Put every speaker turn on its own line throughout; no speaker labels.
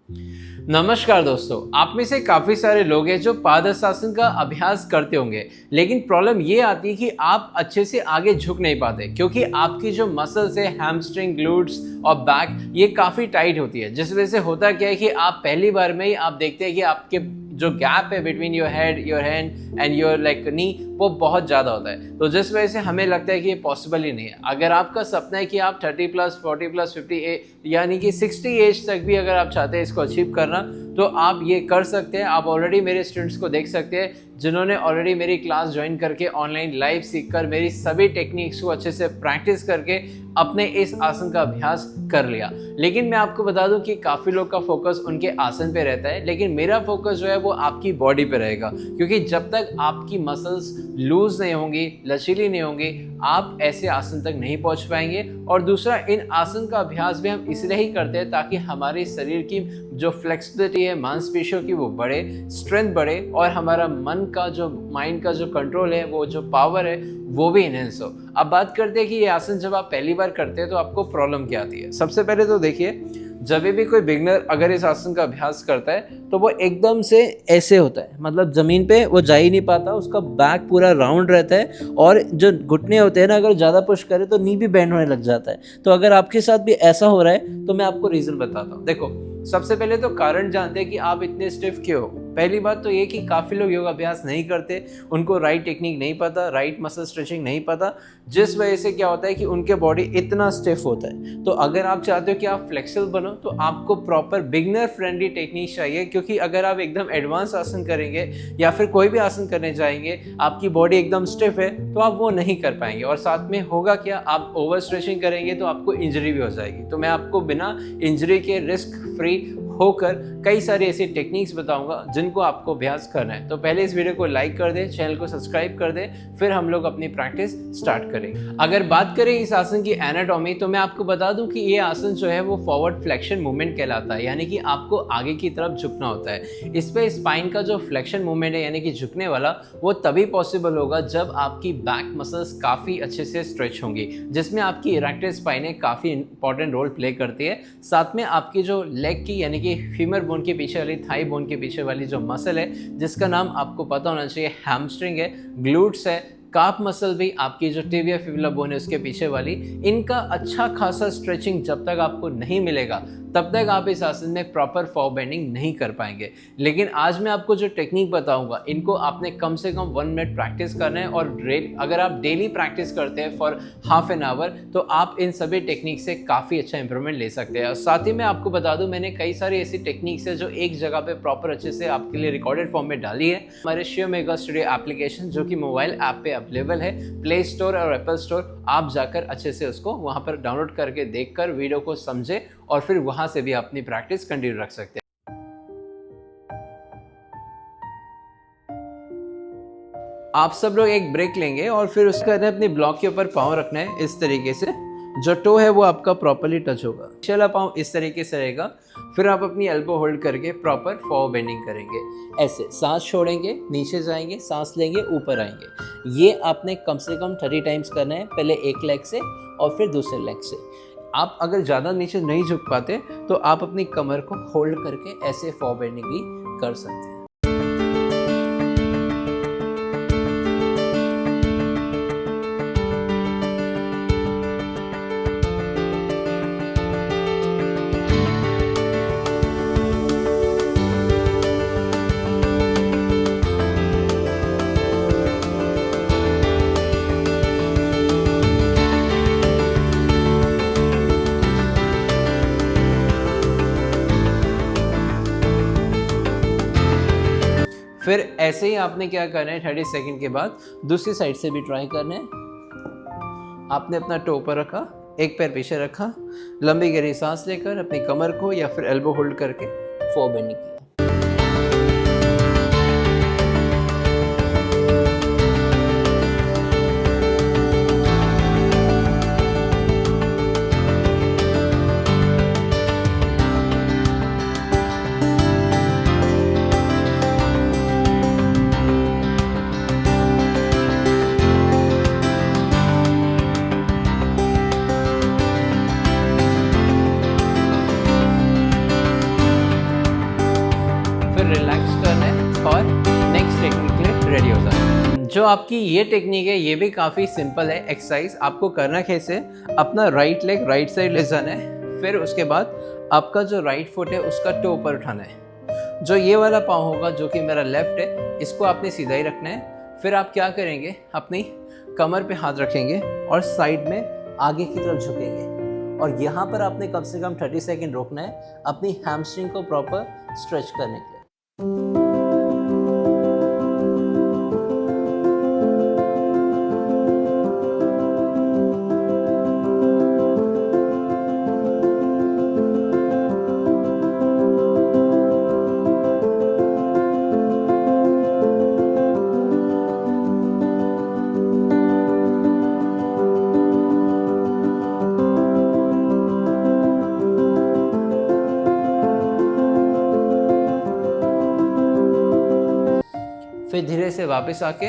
नमस्कार दोस्तों, आप में से काफ़ी सारे लोग हैं जो पादहस्तासन का अभ्यास करते होंगे, लेकिन प्रॉब्लम ये आती है कि आप अच्छे से आगे झुक नहीं पाते क्योंकि आपकी जो मसल्स है हैमस्ट्रिंग, ग्लूट्स और बैक ये काफ़ी टाइट होती है, जिस वजह से होता क्या है कि आप पहली बार में ही आप देखते हैं कि आपके जो गैप है between your head, your hand and your like knee वो बहुत ज़्यादा होता है। तो जिस वजह से हमें लगता है कि ये पॉसिबल ही नहीं है। अगर आपका सपना है कि आप 30+, 40+, 50 यानी कि 60 एज तक भी अगर आप चाहते हैं इसको अचीव करना, तो आप ये कर सकते हैं। आप ऑलरेडी मेरे स्टूडेंट्स को देख सकते हैं जिन्होंने ऑलरेडी मेरी क्लास ज्वाइन करके ऑनलाइन लाइव सीखकर मेरी सभी टेक्निक्स को अच्छे से प्रैक्टिस करके अपने इस आसन का अभ्यास कर लिया। लेकिन मैं आपको बता दूं कि काफ़ी लोग का फोकस उनके आसन पे रहता है, लेकिन मेरा फोकस जो है वो आपकी बॉडी पे रहेगा, क्योंकि जब तक आपकी मसल्स लूज नहीं होंगी, लचीली नहीं होंगी, आप ऐसे आसन तक नहीं पहुंच पाएंगे। और दूसरा, इन आसन का अभ्यास भी हम इसलिए ही करते हैं ताकि हमारे शरीर की जो फ्लेक्सिबिलिटी है, मांसपेशियों की, वो बढ़े, स्ट्रेंथ बढ़े और हमारा मन का जो माइंड का जो कंट्रोल है, वो जो पावर है, वो भी इनहेंस हो। अब बात करते हैं कि ये आसन जब आप पहली बार करते हैं तो आपको प्रॉब्लम क्या आती है। सबसे पहले तो देखिए, जब भी कोई बिगनर अगर इस आसन का अभ्यास करता है तो वो एकदम से ऐसे होता है, मतलब ज़मीन पे वो जा ही नहीं पाता, उसका बैक पूरा राउंड रहता है और जो घुटने होते हैं ना, अगर ज़्यादा पुश करे तो नी भी बेंड होने लग जाता है। तो अगर आपके साथ भी ऐसा हो रहा है तो मैं आपको रीज़न बताता हूँ। देखो, सबसे पहले तो कारण जानते हैं कि आप इतने स्टिफ क्यों हो। पहली बात तो ये कि काफ़ी लोग योग अभ्यास नहीं करते, उनको राइट टेक्निक नहीं पता, राइट मसल स्ट्रेचिंग नहीं पता, जिस वजह से क्या होता है कि उनके बॉडी इतना स्टिफ होता है। तो अगर आप चाहते हो कि आप फ्लेक्सिबल बनो तो आपको प्रॉपर बिगनर फ्रेंडली टेक्निक चाहिए, क्योंकि अगर आप एकदम एडवांस आसन करेंगे या फिर कोई भी आसन करने जाएंगे, आपकी बॉडी एकदम स्टिफ है तो आप वो नहीं कर पाएंगे। और साथ में होगा क्या, आप ओवर स्ट्रेचिंग करेंगे तो आपको इंजरी भी हो जाएगी। तो मैं आपको बिना इंजरी के रिस्क फ्री होकर कई सारी ऐसी टेक्निक्स बताऊंगा जिनको आपको अभ्यास करना है। तो पहले इस वीडियो को लाइक कर दें, चैनल को सब्सक्राइब कर दें, फिर हम लोग अपनी प्रैक्टिस स्टार्ट करेंगे। अगर बात करें इस आसन की एनाटॉमी, तो मैं आपको बता दूं कि ये आसन जो है वो फॉरवर्ड फ्लेक्शन मूवमेंट कहलाता है, यानी कि आपको आगे की तरफ झुकना होता है। इस पे स्पाइन का जो फ्लेक्शन मूवमेंट है, यानी कि झुकने वाला, वो तभी पॉसिबल होगा जब आपकी बैक मसल्स काफ़ी अच्छे से स्ट्रेच होंगी, जिसमें आपकी इरेक्टेड स्पाइन काफ़ी इंपॉर्टेंट रोल प्ले करती है। साथ में आपकी जो लेग की, यानी कि फीमर बोन के पीछे वाली, थाई बोन के पीछे वाली जो मसल है, जिसका नाम आपको पता होना चाहिए, हैमस्ट्रिंग है, ग्लूट्स है, काफ मसल भी, आपकी जो टिबिया फिबुला बोन है उसके पीछे वाली, इनका अच्छा खासा स्ट्रेचिंग जब तक आपको नहीं मिलेगा तब तक आप इस आसन में प्रॉपर फॉर बेंडिंग नहीं कर पाएंगे। लेकिन आज मैं आपको जो टेक्निक बताऊंगा, इनको आपने कम से कम 1 मिनट प्रैक्टिस करना है। और अगर आप डेली प्रैक्टिस करते हैं फॉर हाफ एन आवर, तो आप इन सभी टेक्निक से काफ़ी अच्छा इंप्रूवमेंट ले सकते हैं। और साथ ही मैं आपको बता दूं, मैंने कई सारी ऐसी टेक्निक्स है जो एक जगह पे प्रॉपर अच्छे से आपके लिए रिकॉर्डेड फॉर्म में डाली है हमारे शिव मेगा स्टूडियो एप्लीकेशन, जो कि मोबाइल ऐप पे अवेलेबल है, प्ले स्टोर और एप्पल स्टोर। आप जाकर अच्छे से उसको वहाँ पर डाउनलोड करके देखकर वीडियो को समझे और फिर वहाँ से भी अपनी प्रैक्टिस कंटिन्यू रख सकते हैं। आप सब लोग एक ब्रेक लेंगे और फिर उसके बाद अपनी ब्लॉक के ऊपर पाँव रखना है इस तरीके से, जो टो है वो आपका प्रॉपरली टच होगा। चला पाँव इस तरीके से रहेगा। फिर आप अपनी एल्बो होल्ड करके प्रॉपर फॉरवर्ड बेंडिंग करेंगे, ऐसे सांस छोड़ेंगे, नीचे जाएंगे, सांस लेंगे, ऊपर आएंगे। ये आपने कम से कम 30 टाइम्स करना है, पहले एक लेग से और फिर दूसरे लेग से। आप अगर ज़्यादा नीचे नहीं झुक पाते तो आप अपनी कमर को होल्ड करके ऐसे फॉरवर्ड बेंडिंग भी कर सकते हैं। फिर ऐसे ही आपने क्या करना है, 30 सेकंड के बाद दूसरी साइड से भी ट्राई करना है। आपने अपना टो पर रखा, एक पैर पीछे रखा, लंबी गहरी सांस लेकर अपनी कमर को या फिर एल्बो होल्ड करके फॉरवर्ड बेंडिंग किया। फिर रिलैक्स करना है और नेक्स्ट टेक्निक के लिए रेडी हो जाना है। जो आपकी ये टेक्निक है ये भी काफ़ी सिंपल है एक्सरसाइज। आपको करना कैसे, अपना राइट लेग राइट साइड ले जाना है, फिर उसके बाद आपका जो राइट फुट है उसका टो ऊपर उठाना है। जो ये वाला पाँव होगा जो कि मेरा लेफ्ट है, इसको आपने सीधा ही रखना है। फिर आप क्या करेंगे, अपनी कमर पे हाथ रखेंगे और साइड में आगे की तरफ झुकेंगे और यहाँ पर आपने कम से कम 30 सेकेंड रोकना है अपनी हैमस्ट्रिंग को प्रॉपर स्ट्रेच करने के लिए। फिर धीरे से वापस आके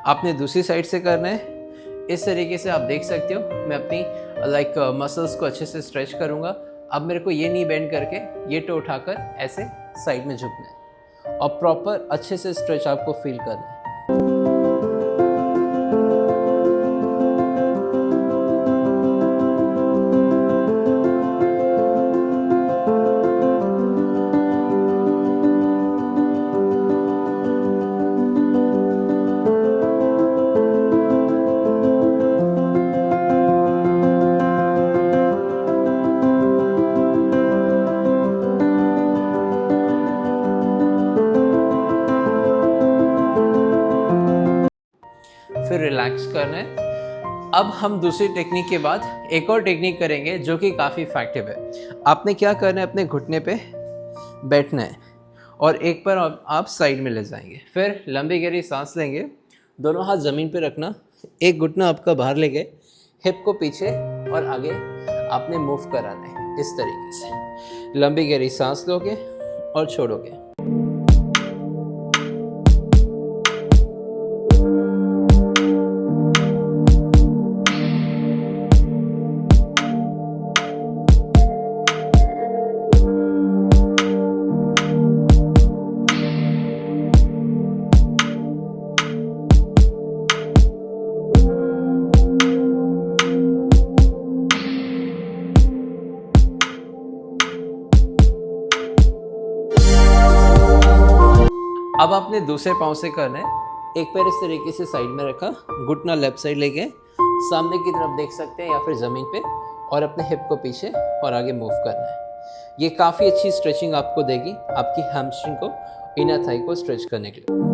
आपने दूसरी साइड से करना है। इस तरीके से आप देख सकते हो मैं अपनी मसल्स को अच्छे से स्ट्रेच करूँगा। अब मेरे को ये नी बेंड करके ये टो उठाकर ऐसे साइड में झुकना है और प्रॉपर अच्छे से स्ट्रेच आपको फील करना है। फिर रिलैक्स करना है। अब हम दूसरी टेक्निक के बाद एक और टेक्निक करेंगे जो कि काफ़ी इफेक्टिव है। आपने क्या करना है, अपने घुटने पे बैठना है और एक पर आप साइड में ले जाएंगे। फिर लंबी गहरी सांस लेंगे, दोनों हाथ ज़मीन पे रखना, एक घुटना आपका बाहर ले गए, हिप को पीछे और आगे आपने मूव कराना है। इस तरीके से लंबी गहरी सांस लोगे और छोड़ोगे। अब आपने दूसरे पाँव से करना है। एक पैर इस तरीके से साइड में रखा, घुटना लेफ्ट साइड ले गए, सामने की तरफ देख सकते हैं या फिर ज़मीन पे, और अपने हिप को पीछे और आगे मूव करना है। ये काफ़ी अच्छी स्ट्रेचिंग आपको देगी आपकी हैमस्ट्रिंग को, इनर थाई को स्ट्रेच करने के लिए।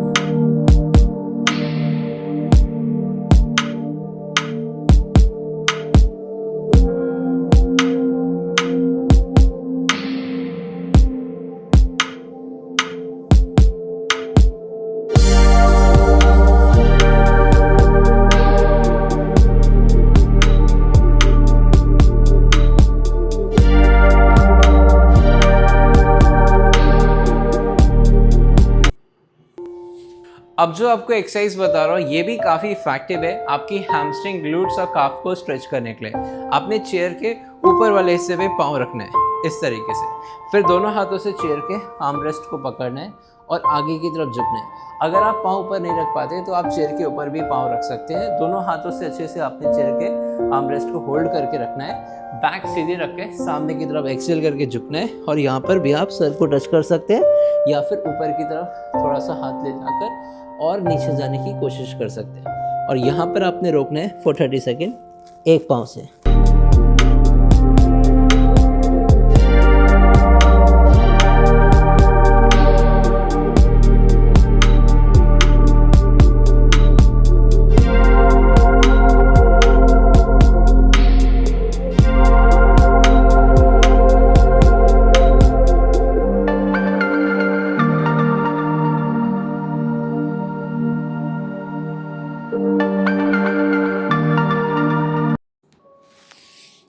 अब जो आपको एक्सरसाइज बता रहा हूँ ये भी काफ़ी इफेक्टिव है आपकी हैमस्ट्रिंग, ग्लूट्स और काफ को स्ट्रेच करने के लिए। आपने चेयर के ऊपर वाले हिस्से पे पाँव रखना है इस तरीके से, फिर दोनों हाथों से चेयर के आर्म रेस्ट को पकड़ना है और आगे की तरफ झुकना है। अगर आप पाँव ऊपर नहीं रख पाते तो आप चेयर के ऊपर भी पाँव रख सकते हैं। दोनों हाथों से अच्छे से आपने चेयर के आर्म रेस्ट को होल्ड करके रखना है, बैक सीधे रख के सामने की तरफ एक्सेल करके झुकना है और यहाँ पर भी आप सर को टच कर सकते हैं या फिर ऊपर की तरफ थोड़ा सा हाथ ले जाकर और नीचे जाने की कोशिश कर सकते हैं। और यहाँ पर आपने रोकना है फॉर 30 सेकेंड एक पाँव से।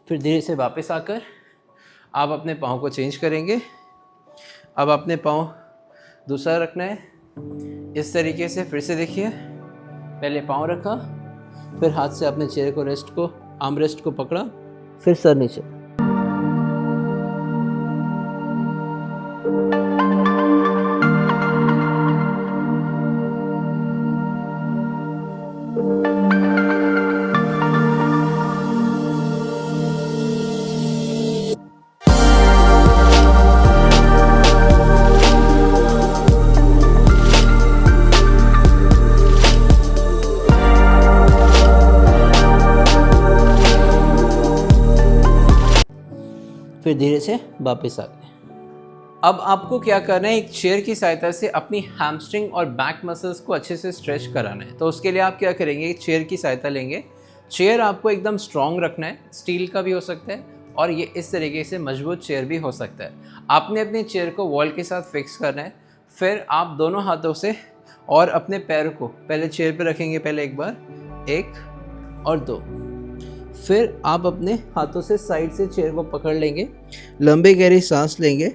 फिर धीरे से वापस आकर आप अपने पाँव को चेंज करेंगे। अब अपने पाँव दूसरा रखना है इस तरीके से। फिर से देखिए, पहले पाँव रखा, फिर हाथ से अपने चेहरे को रेस्ट को आर्म रेस्ट को पकड़ा, फिर सर नीचे।
फिर धीरे से वापस आ गए।
अब आपको क्या करना है, एक चेयर की सहायता से अपनी हैमस्ट्रिंग और बैक मसल्स को अच्छे से स्ट्रेच कराना है। तो उसके लिए आप क्या करेंगे, एक चेयर की सहायता लेंगे। चेयर आपको एकदम स्ट्रॉन्ग रखना है, स्टील का भी हो सकता है और ये इस तरीके से मजबूत चेयर भी हो सकता है। आपने अपने चेयर को वॉल के साथ फिक्स करना है। फिर आप दोनों हाथों से और अपने पैर को पहले चेयर पे रखेंगे, पहले एक बार, 1 और 2। फिर आप अपने हाथों से साइड से चेयर को पकड़ लेंगे, लंबे गहरी सांस लेंगे।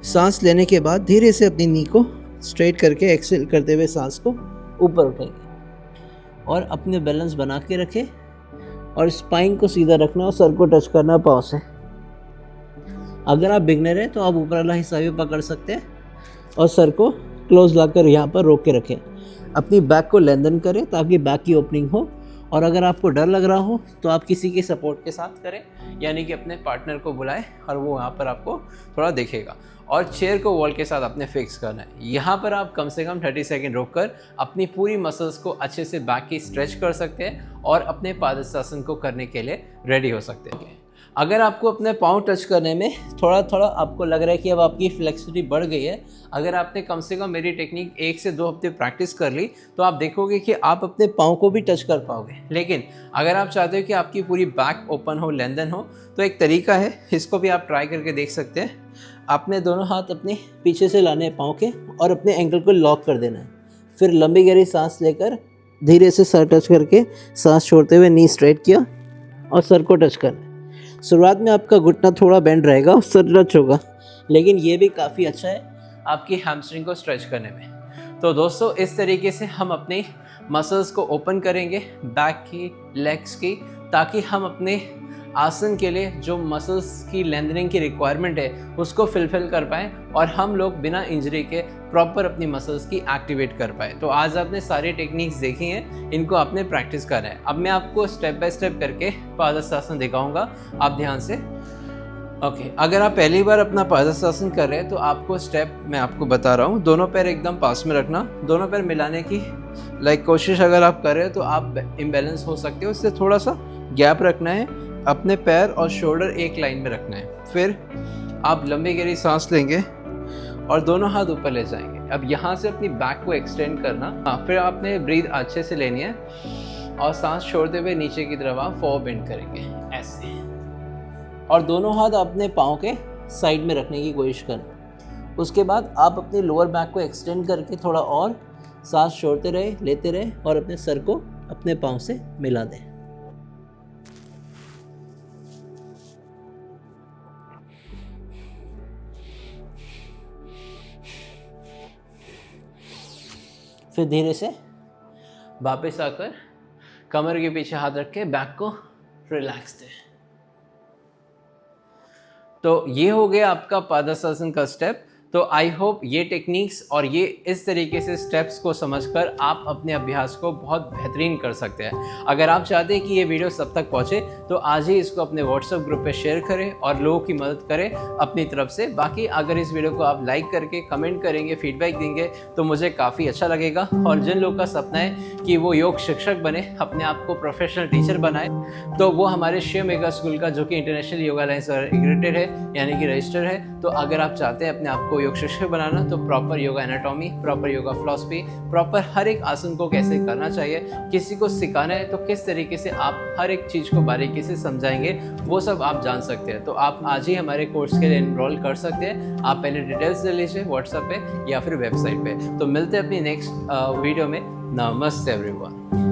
सांस लेने के बाद धीरे से अपनी नी को स्ट्रेट करके एक्सेल करते हुए सांस को ऊपर उठाएंगे और अपने बैलेंस बना के रखें और स्पाइन को सीधा रखना और सर को टच करना पाँव से। अगर आप बिगनर हैं तो आप ऊपर वाला हिस्सा भी पकड़ सकते हैं और सर को क्लोज लाकर यहाँ पर रोक के रखें। अपनी बैक को लेंथन करें ताकि बैक की ओपनिंग हो। और अगर आपको डर लग रहा हो तो आप किसी के सपोर्ट के साथ करें, यानी कि अपने पार्टनर को बुलाएं और वो वहाँ पर आपको थोड़ा देखेगा। और चेयर को वॉल के साथ आपने फिक्स करना है। यहाँ पर आप कम से कम 30 सेकंड रोककर अपनी पूरी मसल्स को अच्छे से बैक की स्ट्रेच कर सकते हैं और अपने पादहस्तासन को करने के लिए रेडी हो सकते हैं। अगर आपको अपने पाँव टच करने में थोड़ा थोड़ा आपको लग रहा है कि अब आपकी फ्लेक्सिबिलिटी बढ़ गई है, अगर आपने कम से कम मेरी टेक्निक 1 से 2 हफ्ते प्रैक्टिस कर ली तो आप देखोगे कि आप अपने पाँव को भी टच कर पाओगे। लेकिन अगर आप चाहते हो कि आपकी पूरी बैक ओपन हो, लेंथन हो, तो एक तरीका है, इसको भी आप ट्राई करके देख सकते हैं। आपने दोनों हाथ अपने पीछे से लाने हैं पाँव के और अपने एंकल को लॉक कर देना है। फिर लंबी गहरी सांस लेकर धीरे से सर टच करके सांस छोड़ते हुए नी स्ट्रेट किया और सर को टच करना है। शुरुआत में आपका घुटना थोड़ा बेंड रहेगा और सर टच होगा, लेकिन ये भी काफ़ी अच्छा है आपकी हैमस्ट्रिंग को स्ट्रेच करने में। तो दोस्तों, इस तरीके से हम अपने मसल्स को ओपन करेंगे, बैक की, लेग्स की, ताकि हम अपने आसन के लिए जो मसल्स की लेंथनिंग की रिक्वायरमेंट है उसको फिलफिल कर पाएँ और हम लोग बिना इंजरी के प्रॉपर अपनी मसल्स की एक्टिवेट कर पाए। तो आज आपने सारी टेक्निक्स देखी हैं, इनको आपने प्रैक्टिस करना है। अब मैं आपको स्टेप बाय स्टेप करके पादहस्तासन दिखाऊंगा, आप ध्यान से। ओके, अगर आप पहली बार अपना पादहस्तासन कर रहे हैं तो आपको स्टेप मैं आपको बता रहा हूँ। दोनों पैर एकदम पास में रखना, दोनों पैर मिलाने की कोशिश अगर आप कर रहे हो तो आप इम्बैलेंस हो सकते हो, इससे थोड़ा सा गैप रखना है। अपने पैर और शोल्डर एक लाइन में रखना है। फिर आप लंबी गहरी सांस लेंगे और दोनों हाथ ऊपर ले जाएंगे। अब यहाँ से अपनी बैक को एक्सटेंड करना। फिर आपने ब्रीथ अच्छे से लेनी है और सांस छोड़ते हुए नीचे की तरफ आप फॉरवर्ड बेंड करेंगे ऐसे, और दोनों हाथ अपने पाँव के साइड में रखने की कोशिश करना। उसके बाद आप अपने लोअर बैक को एक्सटेंड करके थोड़ा और सांस छोड़ते रहे, लेते रहे और अपने सर को अपने पाँव से मिला दें। फिर धीरे से वापस आकर कमर के पीछे हाथ रख के बैक को रिलैक्स दें। तो ये हो गया आपका पादहस्तासन का स्टेप। तो आई होप ये टेक्निक्स और ये इस तरीके से स्टेप्स को समझकर आप अपने अभ्यास को बहुत बेहतरीन कर सकते हैं। अगर आप चाहते हैं कि ये वीडियो सब तक पहुँचे तो आज ही इसको अपने व्हाट्सएप ग्रुप पे शेयर करें और लोगों की मदद करें अपनी तरफ से। बाकी अगर इस वीडियो को आप लाइक करके कमेंट करेंगे, फीडबैक देंगे तो मुझे काफ़ी अच्छा लगेगा। और जिन लोगों का सपना है कि वो योग शिक्षक बने, अपने आप को प्रोफेशनल टीचर बनाए, तो वो हमारे शिव मेगा स्कूल का, जो कि इंटरनेशनल योगा अलायंस एग्रीडेटेड है यानी कि रजिस्टर है। तो अगर आप चाहते हैं अपने आप को योग शिक्षक बनाना तो proper yoga anatomy, proper yoga philosophy, proper हर एक आसन को कैसे करना चाहिए, किसी को सिखाना है तो किस तरीके से आप हर एक चीज़ को बारीकी से समझाएंगे, वो सब आप जान सकते हैं। तो आप आज ही हमारे कोर्स के लिए एनरोल कर सकते हैं। आप पहले डिटेल्स ले लीजिए व्हाट्सएप पे या फिर वेबसाइट पे। तो मिलते हैं अपनी नेक्स्ट वीडियो में। नमस्ते एवरीवन।